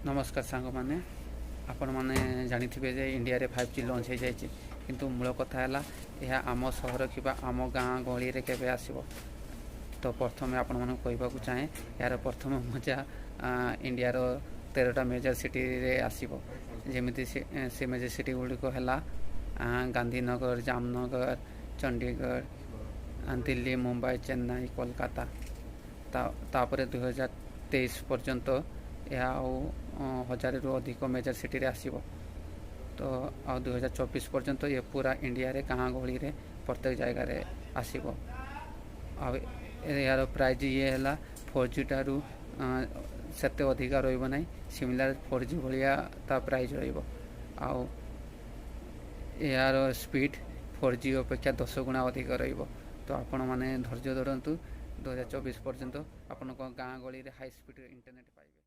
नमस्कार सांग मैंने आपण मैंने जानिथिबे जे इंडिया रे 5G लॉन्च हो जाए किंतु मूल कथा है यह आम सहर कि आम गाँ गली रे केबे आसीबो। तो प्रथम आपण मन कहवाक चाहे यार प्रथम मजा इंडिया रो 13टा मेजर सिटी रे आसीबो। जेमिति से मेजर सिटी गुड़िक है गांधीनगर, जामनगर, चंडीगढ़, दिल्ली, मुंबई, चेन्नई, कोलकाता। तापर 2023 पर्यंत यह 1000 रु अधिक मेजर सिटी रे आसीबो। तो आ 2024 पर्यंत ये पूरा इंडिया रे गाँ गहली रे प्रत्येक जगह रे आसीबो। यार प्राइज ये है 4G टारू सेते अधिक रहिबो नाही, सिमिलर 4G भलिया ता प्राइज रहिबो। आउ यार स्पीड 4G अपेक्षा 10 गुणा अधिक रहिबो। तो आपण माने धैर्य धरंतु 2024 पर्यंत आपण गाँ गली रे हाई स्पीड इंटरनेट पाइबे।